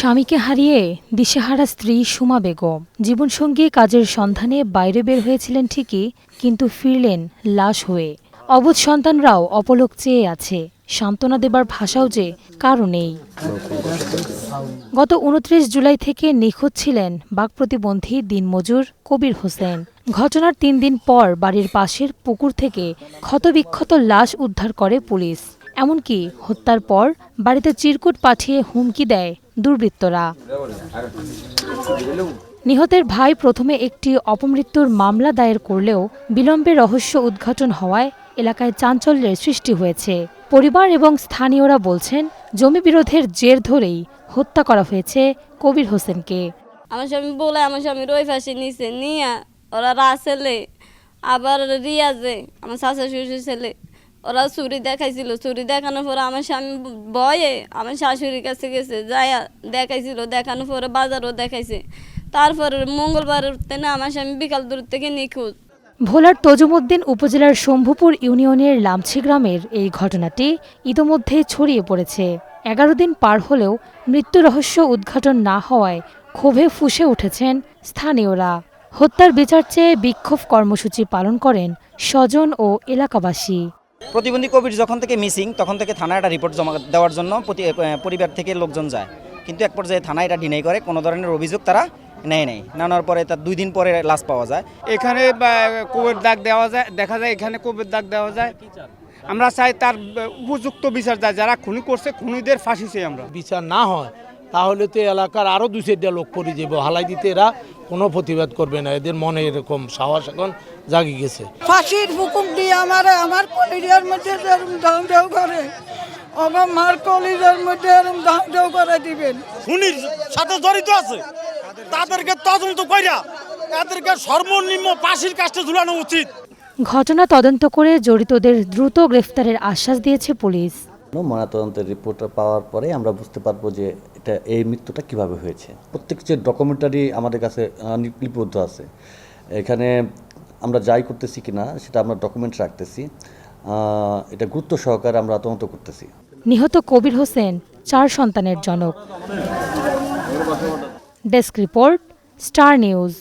স্বামীকে হারিয়ে দিশেহারা স্ত্রী সুমা বেগম জীবনসঙ্গী কাজের সন্ধানে বাইরে বের হয়েছিলেন ঠিকই, কিন্তু ফিরলেন লাশ হয়ে। অবুঝ সন্তানরাও অপলক চেয়ে আছে, সান্ত্বনা দেবার ভাষাও যে কারও নেই। গত ২৯ জুলাই থেকে নিখোঁজ ছিলেন বাক্প্রতিবন্ধী দিনমজুর কবির হোসেন। ঘটনার ৩ দিন পর বাড়ির পাশের পুকুর থেকে ক্ষতবিক্ষত লাশ উদ্ধার করে পুলিশ। এমনকি হত্যার পর বাড়িতে চিরকুট পাঠিয়ে হুমকি দেয় দুর্বৃত্তরা। নিহতের ভাই প্রথমে একটি অপমৃত্যুর মামলা দায়ের করলেও বিলম্বে রহস্য উদ্ঘাটন হওয়ায় এলাকায় চাঞ্চল্যের সৃষ্টি হয়েছে। পরিবার এবং স্থানীয়রা বলছেন, জমি বিরোধের জের ধরেই হত্যা করা হয়েছে কবির হোসেনকে। আমার স্বামী বলে আমার স্বামীর ওই ফাঁসি নিছে নিয়া ওরা রাসেলে আবার রিয়াজে আমার শাশুড়ি শ্বশুর ছেলে ওরা চুরি দেখাইছিল। চুরি দেখানোর পরে আমার স্বামী ভয়ে আমার শাশুড়ির কাছে গেছে, যাইয়া দেখাইছিল। দেখানোর পরে বাজারও দেখাইছে। তারপরে মঙ্গলবার না আমার স্বামী বিকাল দূর থেকে নিখোঁজ। ভোলার তজুমউদ্দিন উপজেলার শম্ভুপুর ইউনিয়নের লামছি গ্রামের এই ঘটনাটি ইতোমধ্যে ছড়িয়ে পড়েছে। ১১ দিন পার হলেও মৃত্যু রহস্য উদ্ঘাটন না হওয়ায় ক্ষোভে ফুঁসে উঠেছেন স্থানীয়রা। হত্যার বিচার চেয়ে বিক্ষোভ কর্মসূচি পালন করেন স্বজন ও এলাকাবাসী। প্রতিবন্ধী কবির যখন থেকে মিসিং তখন থেকে থানায় একটা রিপোর্ট জমা দেওয়ার জন্য পরিবার থেকে লোকজন যায়, কিন্তু এক পর্যায়ে থানায় এটা ডিনাই করে, কোনো ধরনের অভিযোগ তারা নেয় নাই। নেওয়ার পরে তার 2 দিন পরে লাশ পাওয়া যায়। এখানে কোবের দাগ দেওয়া যায়, দেখা যায় এখানে কোবের দাগ দেওয়া যায়। আমরা চাই তার উপযুক্ত বিচার যায়, যারা খুনি করছে খুনিদের ফাঁসি চাই আমরা। বিচার না হয় তাহলে তো এলাকার আরও 2-4টা লোক পড়ে যাবো হালাই দিতে, এরা কোনো প্রতিবাদ করবে না। এদের মনে এরকম সাহস এখন জাগি গেছে। ফাঁসির হুকুম দিয়ে আমার কলিজার মধ্যে ধাউ করে, আমার মার কলিজার মধ্যে ধাউ করে দিবেন। খুনির সাথে জড়িত আছে তাদেরকে তদন্ত কইরা তাদেরকে সর্বনিম্ন ফাঁসির কাস্টে ঝুলানো উচিত। ঘটনা তদন্ত করে জড়িতদের দ্রুত গ্রেফতারের আশ্বাস দিয়েছে পুলিশ। ময়নাতদন্তের রিপোর্টটা পাওয়ার পরে আমরা বুঝতে পারবো যে এই মৃত্যুটা কিভাবে হয়েছে। প্রত্যেক যে ডকুমেন্টারি আমাদের কাছে লিপিবদ্ধ আছে, এখানে আমরা যাই করতেছি কিনা সেটা আমরা ডকুমেন্ট রাখতেছি। এটা গুরুত্ব সহকারে আমরা তদন্ত করতেছি। নিহত কবির হোসেন 4 সন্তানের জনক। Desk report, star news.